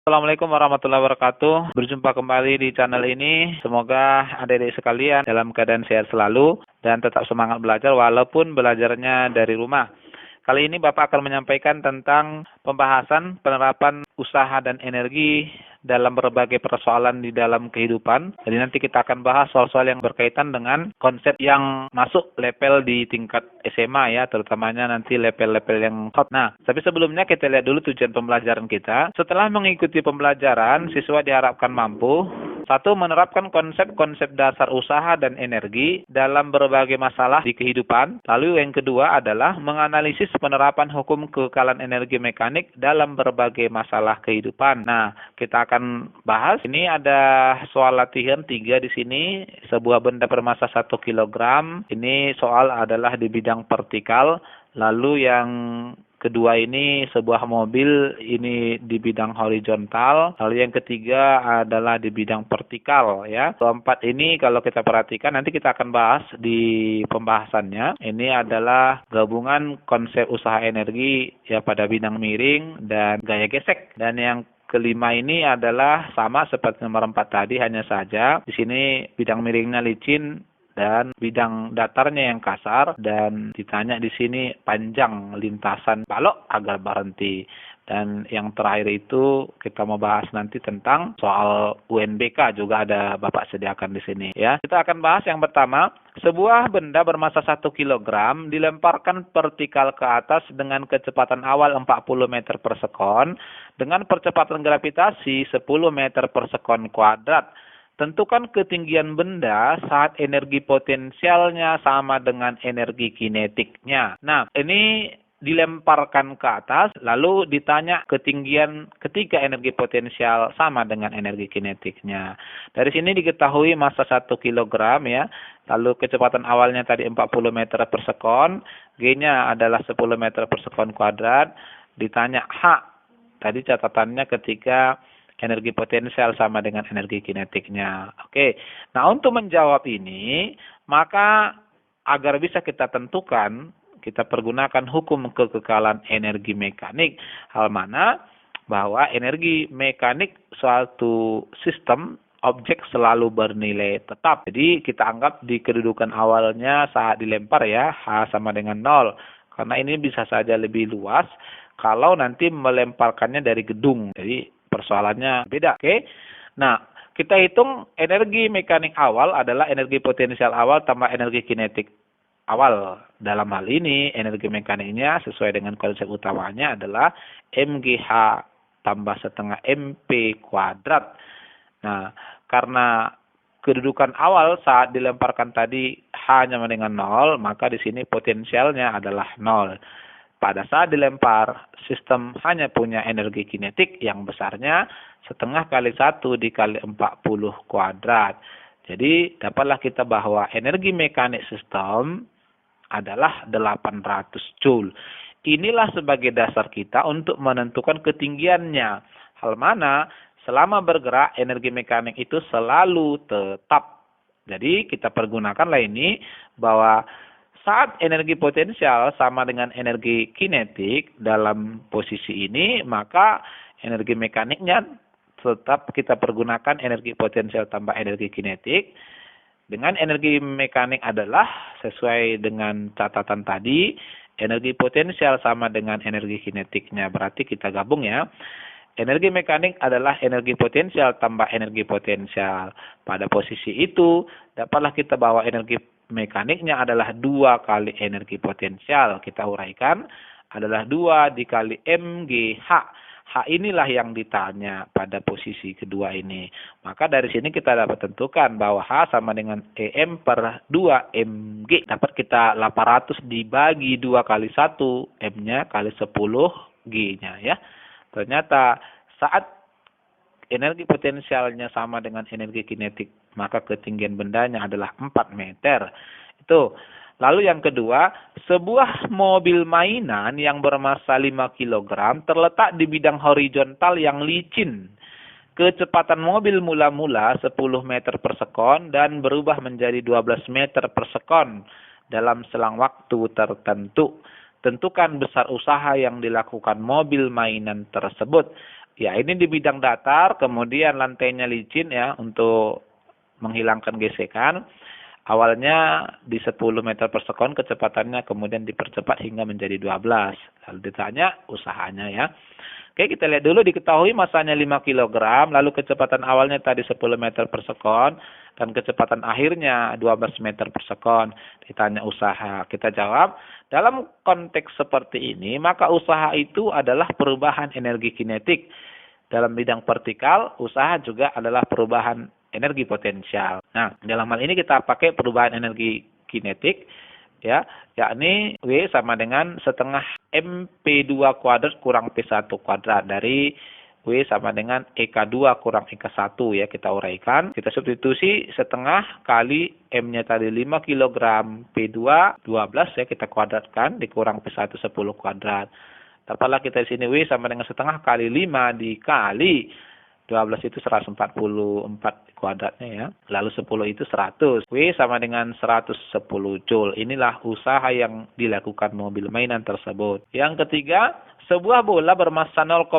Assalamualaikum warahmatullahi wabarakatuh. Berjumpa kembali di channel ini. Semoga adik-adik sekalian dalam keadaan sehat selalu dan tetap semangat belajar walaupun belajarnya dari rumah. Kali ini Bapak akan menyampaikan tentang pembahasan penerapan usaha dan energi dalam berbagai persoalan di dalam kehidupan. Jadi nanti kita akan bahas soal-soal yang berkaitan dengan konsep yang masuk level di tingkat SMA ya, terutamanya nanti level-level yang top. Nah, tapi sebelumnya kita lihat dulu tujuan pembelajaran kita. Setelah mengikuti pembelajaran, siswa diharapkan mampu satu, menerapkan konsep-konsep dasar usaha dan energi dalam berbagai masalah di kehidupan. Lalu yang kedua adalah menganalisis penerapan hukum kekekalan energi mekanik dalam berbagai masalah kehidupan. Nah, kita akan bahas. Ini ada soal latihan 3 di sini. Sebuah benda bermassa 1 kilogram. Ini soal adalah di bidang vertikal. Lalu yang kedua ini sebuah mobil, ini di bidang horizontal. Lalu yang ketiga adalah di bidang vertikal ya. Keempat ini kalau kita perhatikan nanti kita akan bahas di pembahasannya. Ini adalah gabungan konsep usaha energi ya pada bidang miring dan gaya gesek. Dan yang kelima ini adalah sama seperti nomor 4 tadi, hanya saja di sini bidang miringnya licin dan bidang datarnya yang kasar, dan ditanya di sini panjang lintasan balok agar berhenti. Dan yang terakhir itu kita mau bahas nanti tentang soal UNBK, juga ada Bapak sediakan di sini ya. Kita akan bahas yang pertama, sebuah benda bermassa 1 kilogram dilemparkan vertikal ke atas dengan kecepatan awal 40 meter per sekon dengan percepatan gravitasi 10 meter per sekon kuadrat. Tentukan ketinggian benda saat energi potensialnya sama dengan energi kinetiknya. Nah, ini dilemparkan ke atas, lalu ditanya ketinggian ketika energi potensial sama dengan energi kinetiknya. Dari sini diketahui massa 1 kilogram ya, lalu kecepatan awalnya tadi 40 meter per sekon, G-nya adalah 10 meter per sekon kuadrat, ditanya H, tadi catatannya ketika energi potensial sama dengan energi kinetiknya. Oke, nah untuk menjawab ini, maka agar bisa kita tentukan, kita pergunakan hukum kekekalan energi mekanik. Hal mana bahwa energi mekanik suatu sistem objek selalu bernilai tetap. Jadi kita anggap di kedudukan awalnya saat dilempar ya, H sama dengan 0. Karena ini bisa saja lebih luas kalau nanti melemparkannya dari gedung. Jadi persoalannya beda, oke? Nah, kita hitung energi mekanik awal adalah energi potensial awal tambah energi kinetik awal. Dalam hal ini, energi mekaniknya sesuai dengan konsep utamanya adalah MGH tambah setengah MP kuadrat. Nah, karena kedudukan awal saat dilemparkan tadi H-nya dengan 0, maka di sini potensialnya adalah 0. Pada saat dilempar, sistem hanya punya energi kinetik yang besarnya setengah kali 1 dikali 40 kuadrat. Jadi dapatlah kita bahwa energi mekanik sistem adalah 800 Joule. Inilah sebagai dasar kita untuk menentukan ketinggiannya. Hal mana selama bergerak energi mekanik itu selalu tetap. Jadi kita pergunakanlah ini bahwa saat energi potensial sama dengan energi kinetik dalam posisi ini, maka energi mekaniknya tetap kita pergunakan energi potensial tambah energi kinetik. Dengan energi mekanik adalah sesuai dengan catatan tadi, energi potensial sama dengan energi kinetiknya. Berarti kita gabung ya. Energi mekanik adalah energi potensial tambah energi potensial. Pada posisi itu, dapatlah kita bahwa energi mekaniknya adalah 2 kali energi potensial. Kita uraikan adalah 2 dikali MGH. H inilah yang ditanya pada posisi kedua ini. Maka dari sini kita dapat tentukan bahwa H sama dengan EM per 2 MG. Dapat kita 800 dibagi 2 kali 1, M-nya kali 10 G-nya ya. Ternyata saat energi potensialnya sama dengan energi kinetik, maka ketinggian bendanya adalah 4 meter. Itu. Lalu yang kedua, sebuah mobil mainan yang bermassa 5 kg terletak di bidang horizontal yang licin. Kecepatan mobil mula-mula 10 meter per sekon dan berubah menjadi 12 meter per sekon dalam selang waktu tertentu. Tentukan besar usaha yang dilakukan mobil mainan tersebut. Ya, ini di bidang datar, kemudian lantainya licin ya untuk menghilangkan gesekan. Awalnya di 10 meter per sekon kecepatannya kemudian dipercepat hingga menjadi 12. Lalu ditanya usahanya ya. Oke, kita lihat dulu, diketahui masanya 5 kg, lalu kecepatan awalnya tadi 10 meter per sekon, dan kecepatan akhirnya 12 meter per sekon. Ditanya usaha, kita jawab, dalam konteks seperti ini, maka usaha itu adalah perubahan energi kinetik. Dalam bidang vertikal, usaha juga adalah perubahan energi potensial. Nah, dalam hal ini kita pakai perubahan energi kinetik, ya, yakni W sama dengan setengah MP2 kuadrat kurang P1 kuadrat dari W sama dengan EK2 kurang EK1 ya, kita uraikan. Kita substitusi setengah kali M-nya tadi 5 kg P2 12 ya, kita kuadratkan dikurang P1 10 kuadrat. Dapatlah kita di sini W sama dengan setengah kali 5 dikali 12 itu 144 kuadratnya ya. Lalu 10 itu 100. W sama dengan 110 Joule. Inilah usaha yang dilakukan mobil mainan tersebut. Yang ketiga, sebuah bola bermassa 0,1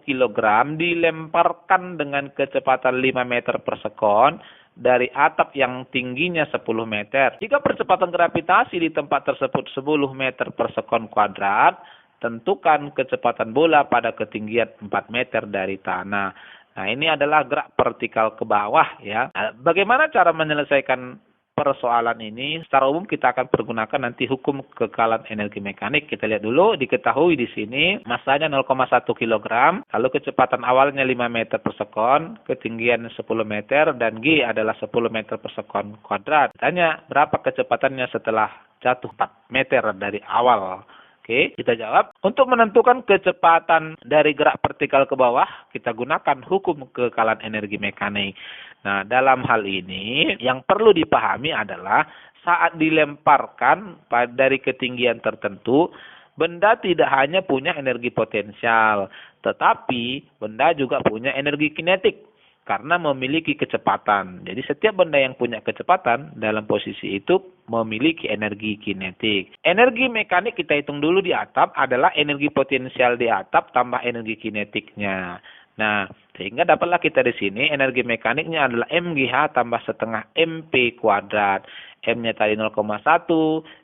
kg dilemparkan dengan kecepatan 5 meter per sekon dari atap yang tingginya 10 meter. Jika percepatan gravitasi di tempat tersebut 10 meter per sekon kuadrat, tentukan kecepatan bola pada ketinggian 4 meter dari tanah. Nah, ini adalah gerak vertikal ke bawah ya. Nah, bagaimana cara menyelesaikan persoalan ini? Secara umum kita akan pergunakan nanti hukum kekekalan energi mekanik. Kita lihat dulu, diketahui di sini massanya 0,1 kg, lalu kecepatan awalnya 5 meter per sekon, ketinggian 10 meter, dan G adalah 10 meter per sekon kuadrat. Tanya, berapa kecepatannya setelah jatuh 4 meter dari awal? Oke, kita jawab. Untuk menentukan kecepatan dari gerak vertikal ke bawah, kita gunakan hukum kekekalan energi mekanik. Nah, dalam hal ini, yang perlu dipahami adalah saat dilemparkan dari ketinggian tertentu, benda tidak hanya punya energi potensial, tetapi benda juga punya energi kinetik karena memiliki kecepatan. Jadi setiap benda yang punya kecepatan dalam posisi itu memiliki energi kinetik. Energi mekanik kita hitung dulu di atap adalah energi potensial di atap tambah energi kinetiknya. Nah, sehingga dapatlah kita di sini energi mekaniknya adalah MGH tambah setengah MP kuadrat. M-nya tadi 0,1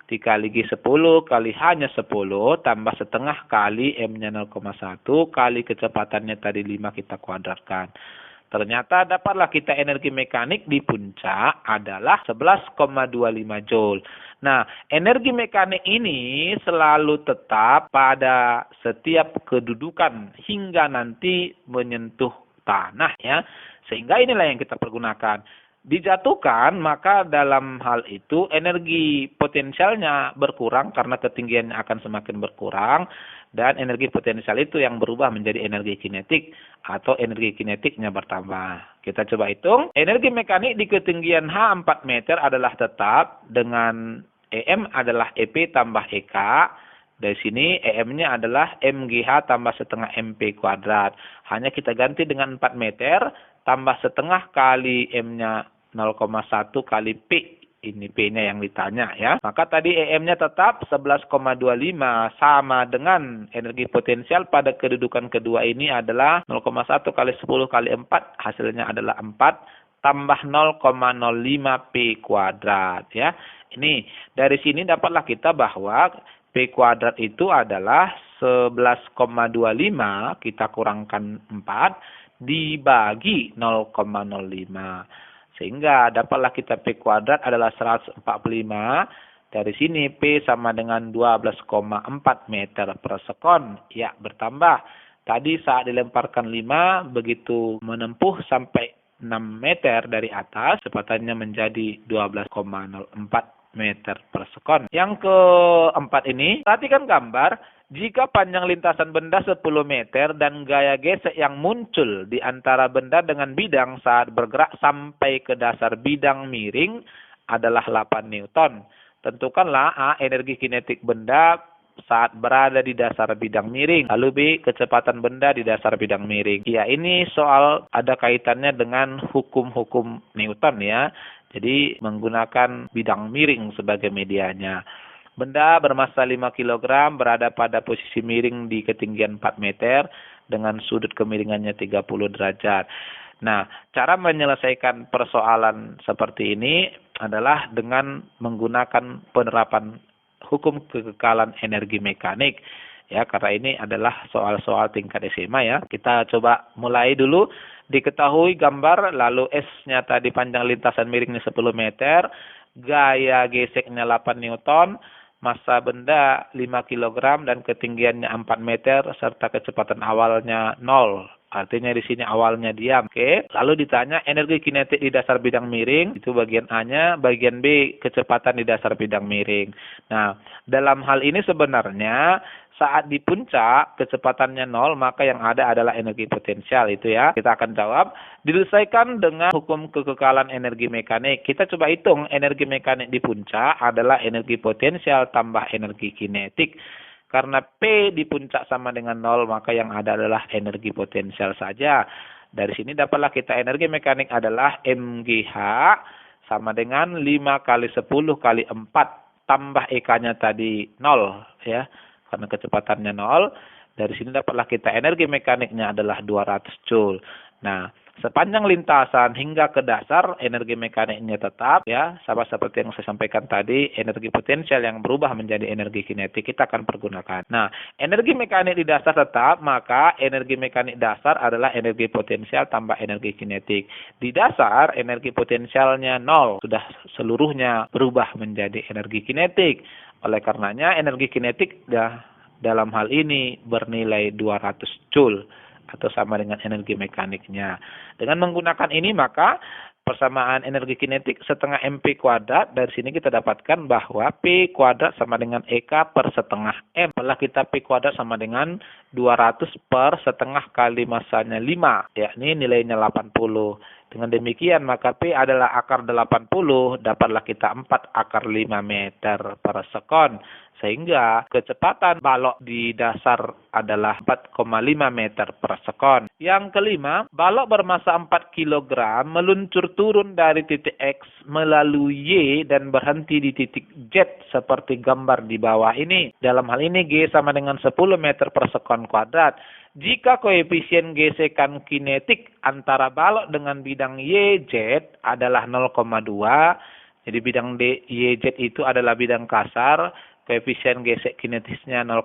dikali G10 kali H-nya 10 tambah setengah kali M-nya 0,1 kali kecepatannya tadi 5 kita kuadratkan. Ternyata dapatlah kita energi mekanik di puncak adalah 11,25 Joule. Nah, energi mekanik ini selalu tetap pada setiap kedudukan hingga nanti menyentuh tanah ya. Sehingga inilah yang kita pergunakan. Dijatuhkan, maka dalam hal itu energi potensialnya berkurang karena ketinggiannya akan semakin berkurang. Dan energi potensial itu yang berubah menjadi energi kinetik atau energi kinetiknya bertambah. Kita coba hitung. Energi mekanik di ketinggian H 4 meter adalah tetap dengan EM adalah EP tambah EK. Dari sini EM-nya adalah MGH tambah setengah MP kuadrat. Hanya kita ganti dengan 4 meter tambah setengah kali M-nya 0,1 kali P. Ini P-nya yang ditanya ya. Maka tadi EM-nya tetap 11,25 sama dengan energi potensial pada kedudukan kedua ini adalah 0,1 kali 10 kali 4. Hasilnya adalah 4 tambah 0,05 P kuadrat ya. Ini dari sini dapatlah kita bahwa P kuadrat itu adalah 11,25 kita kurangkan 4 dibagi 0,05. Sehingga dapatlah kita P kuadrat adalah 145. Dari sini P sama dengan 12,4 meter per sekon. Ya, bertambah. Tadi saat dilemparkan 5, begitu menempuh sampai 6 meter dari atas, kecepatannya menjadi 12,04 meter per sekon. Yang keempat ini, perhatikan gambar. Jika panjang lintasan benda 10 meter dan gaya gesek yang muncul di antara benda dengan bidang saat bergerak sampai ke dasar bidang miring adalah 8 Newton. Tentukanlah A, energi kinetik benda saat berada di dasar bidang miring. Lalu B, kecepatan benda di dasar bidang miring. Ya, ini soal ada kaitannya dengan hukum-hukum Newton ya. Jadi menggunakan bidang miring sebagai medianya. Benda bermassa 5 kg berada pada posisi miring di ketinggian 4 meter dengan sudut kemiringannya 30 derajat. Nah, cara menyelesaikan persoalan seperti ini adalah dengan menggunakan penerapan hukum kekekalan energi mekanik. Ya, karena ini adalah soal-soal tingkat SMA ya. Kita coba mulai dulu. Diketahui gambar, lalu S-nya tadi panjang lintasan miringnya 10 meter, gaya geseknya 8 Newton, massa benda 5 kg dan ketinggiannya 4 meter serta kecepatan awalnya 0. Artinya di sini awalnya diam. Oke. Lalu ditanya energi kinetik di dasar bidang miring, itu bagian A-nya, bagian B kecepatan di dasar bidang miring. Nah, dalam hal ini sebenarnya saat di puncak kecepatannya 0, maka yang ada adalah energi potensial itu ya. Kita akan jawab diselesaikan dengan hukum kekekalan energi mekanik. Kita coba hitung energi mekanik di puncak adalah energi potensial tambah energi kinetik. Karena P di puncak sama dengan 0, maka yang ada adalah energi potensial saja. Dari sini dapatlah kita energi mekanik adalah MGH sama dengan 5 kali 10 kali 4 tambah EK-nya tadi 0 ya. Karena kecepatannya 0, dari sini dapatlah kita energi mekaniknya adalah 200 Joule. Nah, sepanjang lintasan hingga ke dasar energi mekaniknya tetap ya, sama seperti yang saya sampaikan tadi, energi potensial yang berubah menjadi energi kinetik kita akan pergunakan. Nah, energi mekanik di dasar tetap, maka energi mekanik dasar adalah energi potensial tambah energi kinetik. Di dasar energi potensialnya 0, sudah seluruhnya berubah menjadi energi kinetik. Oleh karenanya energi kinetik dalam hal ini bernilai 200 Joule atau sama dengan energi mekaniknya. Dengan menggunakan ini maka persamaan energi kinetik setengah MP kuadrat, dari sini kita dapatkan bahwa P kuadrat sama dengan EK per setengah M. Setelah kita P kuadrat sama dengan 200 per setengah kali masanya 5, yakni nilainya 80. Dengan demikian maka P adalah akar 80, dapatlah kita 4 akar 5 meter per sekon. Sehingga kecepatan balok di dasar adalah 4,5 meter per sekon. Yang kelima, balok bermassa 4 kg meluncur turun dari titik X melalui Y dan berhenti di titik Z seperti gambar di bawah ini. Dalam hal ini G sama dengan 10 meter per sekon kuadrat. Jika koefisien gesekan kinetik antara balok dengan bidang YZ adalah 0,2, jadi bidang YZ itu adalah bidang kasar, koefisien gesek kinetisnya 0,2.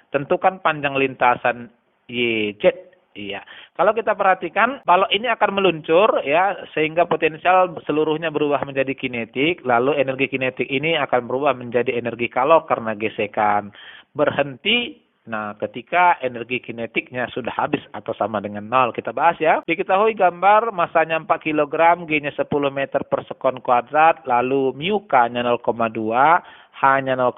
Tentukan panjang lintasan YZ. Iya. Kalau kita perhatikan, balok ini akan meluncur ya, sehingga potensial seluruhnya berubah menjadi kinetik, lalu energi kinetik ini akan berubah menjadi energi kalor karena gesekan. Berhenti. Nah, ketika energi kinetiknya sudah habis atau sama dengan 0. Kita bahas ya. Diketahui gambar masanya 4 kg, G-nya 10 meter per sekon kuadrat, lalu mu K-nya 0,2, H-nya 0,8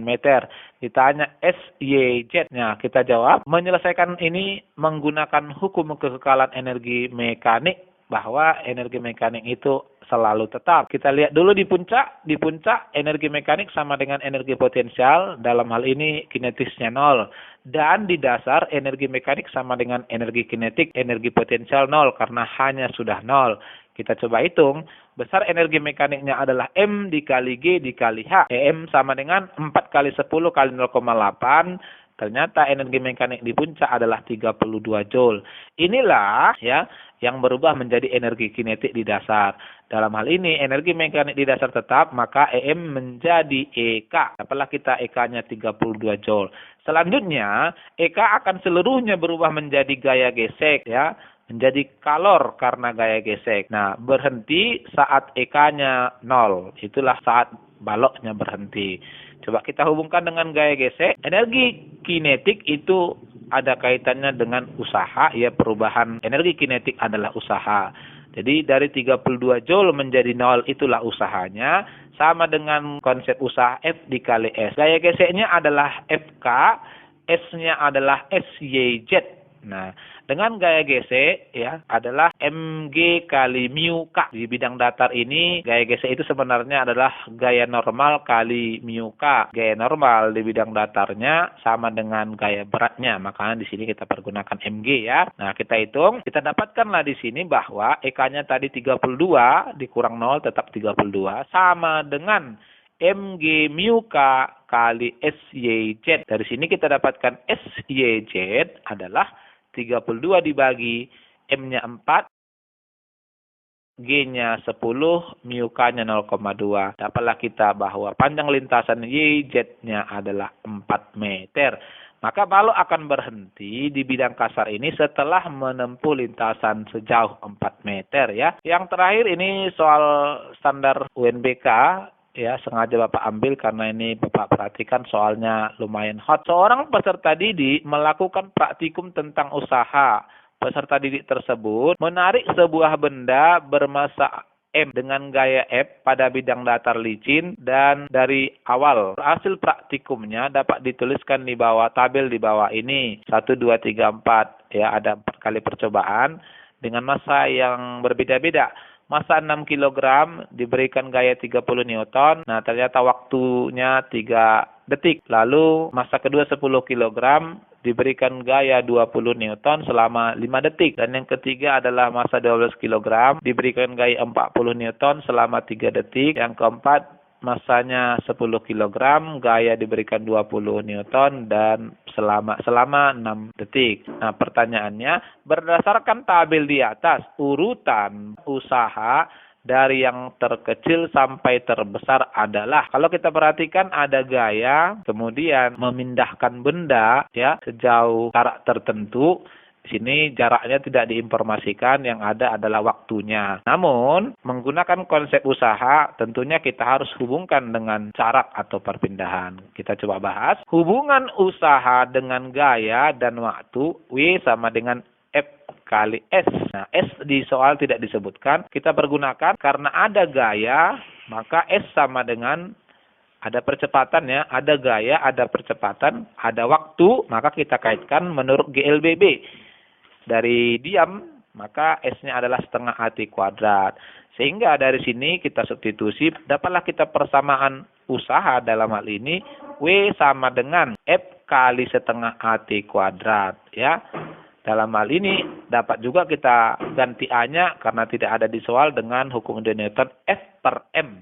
meter. Ditanya SYZ-nya, kita jawab. Menyelesaikan ini menggunakan hukum kekekalan energi mekanik, bahwa energi mekanik itu selalu tetap. Kita lihat dulu di puncak. Di puncak energi mekanik sama dengan energi potensial, dalam hal ini kinetisnya 0. Dan di dasar energi mekanik sama dengan energi kinetik, energi potensial 0 karena hanya sudah 0. Kita coba hitung, besar energi mekaniknya adalah M dikali G dikali H. M sama dengan 4 kali 10 kali 0,8. Ternyata energi mekanik di puncak adalah 32 Joule. Inilah ya yang berubah menjadi energi kinetik di dasar. Dalam hal ini energi mekanik di dasar tetap, maka EM menjadi EK. Dapatlah kita EK-nya 32 Joule. Selanjutnya EK akan seluruhnya berubah menjadi gaya gesek ya, menjadi kalor karena gaya gesek. Nah, berhenti saat EK-nya 0. Itulah saat baloknya berhenti. Coba kita hubungkan dengan gaya gesek. Energi kinetik itu ada kaitannya dengan usaha, ya, perubahan energi kinetik adalah usaha. Jadi dari 32 Joule menjadi 0 itulah usahanya, sama dengan konsep usaha F dikali S. Gaya geseknya adalah FK, S-nya adalah SYZ. Nah, dengan gaya gesek ya adalah mg kali mu k. Di bidang datar ini gaya gesek itu sebenarnya adalah gaya normal kali mu k. Gaya normal di bidang datarnya sama dengan gaya beratnya, makanya di sini kita pergunakan mg ya. Nah, kita hitung, kita dapatkanlah di sini bahwa EK-nya tadi 32 dikurang 0 tetap 32 sama dengan mg mu k kali SYZ. Dari sini kita dapatkan SYZ adalah 32 dibagi M-nya 4, G-nya 10, mu K-nya 0,2. Dapatlah kita bahwa panjang lintasan YZ-nya adalah 4 meter. Maka balok akan berhenti di bidang kasar ini setelah menempuh lintasan sejauh 4 meter ya. Yang terakhir ini soal standar UNBK. Ya, sengaja Bapak ambil karena ini Bapak perhatikan soalnya lumayan hot. Seorang peserta didik melakukan praktikum tentang usaha. Peserta didik tersebut menarik sebuah benda bermassa M dengan gaya F pada bidang datar licin dan dari awal. Hasil praktikumnya dapat dituliskan di bawah tabel di bawah ini. 1, 2, 3, 4. Ya, ada 4 kali percobaan dengan massa yang berbeda-beda. Massa 6 kg diberikan gaya 30 Newton. Nah, ternyata waktunya 3 detik. Lalu massa kedua 10 kg diberikan gaya 20 Newton selama 5 detik. Dan yang ketiga adalah massa 12 kg diberikan gaya 40 Newton selama 3 detik. Yang keempat, massanya 10 kg, gaya diberikan 20 Newton dan selama 6 detik. Nah, pertanyaannya, berdasarkan tabel di atas, urutan usaha dari yang terkecil sampai terbesar adalah, kalau kita perhatikan ada gaya, kemudian memindahkan benda ya sejauh jarak tertentu. Di sini jaraknya tidak diinformasikan, yang ada adalah waktunya. Namun, menggunakan konsep usaha, tentunya kita harus hubungkan dengan jarak atau perpindahan. Kita coba bahas. Hubungan usaha dengan gaya dan waktu, W sama dengan F kali S. Nah, S di soal tidak disebutkan. Kita pergunakan karena ada gaya, maka S sama dengan ada percepatan ya. Ada gaya, ada percepatan, ada waktu, maka kita kaitkan menurut GLBB. Dari diam, maka S-nya adalah setengah AT kuadrat. Sehingga dari sini kita substitusi, dapatlah kita persamaan usaha dalam hal ini, W sama dengan F kali setengah AT kuadrat. Ya. Dalam hal ini dapat juga kita ganti A-nya karena tidak ada di soal dengan hukum de Newton F per M.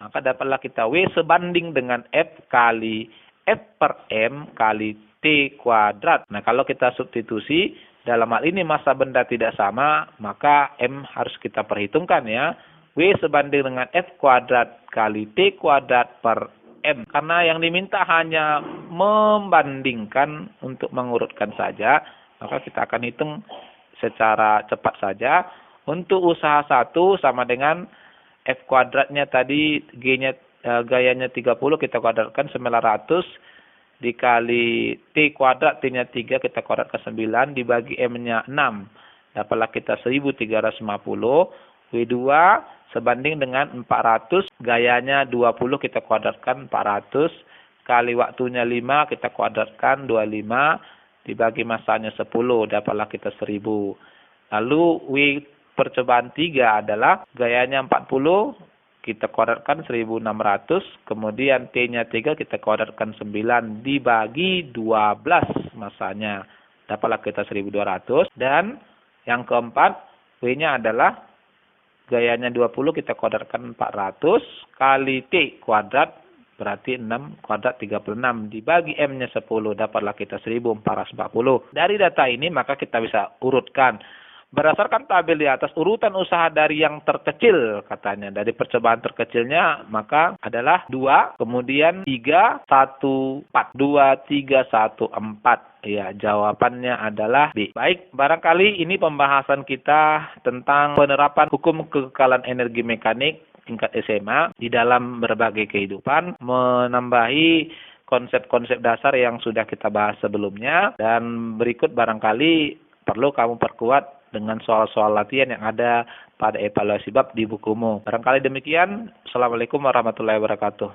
Maka dapatlah kita W sebanding dengan F kali F per M kali T kuadrat. Nah, kalau kita substitusi, dalam hal ini massa benda tidak sama, maka M harus kita perhitungkan ya. W sebanding dengan F kuadrat kali T kuadrat per M. Karena yang diminta hanya membandingkan untuk mengurutkan saja, maka kita akan hitung secara cepat saja. Untuk usaha 1 sama dengan F kuadratnya tadi, G-nya gayanya 30, kita kuadratkan 900. Dikali T kuadrat, T-nya 3, kita kuadratkan 9. Dibagi M-nya 6. Dapatlah kita 1350. W2 sebanding dengan 400. Gayanya 20, kita kuadratkan 400. Kali waktunya 5, kita kuadratkan 25. Dibagi massanya 10, dapatlah kita 1000. Lalu W percobaan 3 adalah gayanya 40, kita kuadratkan 1600. Kemudian T-nya 3, kita kuadratkan 9. Dibagi 12 massanya, dapatlah kita 1200. Dan yang keempat, W-nya adalah gayanya 20, kita kuadratkan 400. Kali T kuadrat, berarti 6 kuadrat 36. Dibagi M-nya 10, dapatlah kita 1440. Dari data ini maka kita bisa urutkan. Berdasarkan tabel di atas, urutan usaha dari yang terkecil katanya. Dari percobaan terkecilnya maka adalah 2, kemudian 3, 1, 4. 2, 3, 1, 4. Ya, jawabannya adalah B. Baik, barangkali ini pembahasan kita tentang penerapan hukum kekekalan energi mekanik tingkat SMA di dalam berbagai kehidupan, menambahi konsep-konsep dasar yang sudah kita bahas sebelumnya, dan berikut barangkali perlu kamu perkuat dengan soal-soal latihan yang ada pada evaluasi bab di bukumu. Barangkali demikian. Assalamualaikum warahmatullahi wabarakatuh.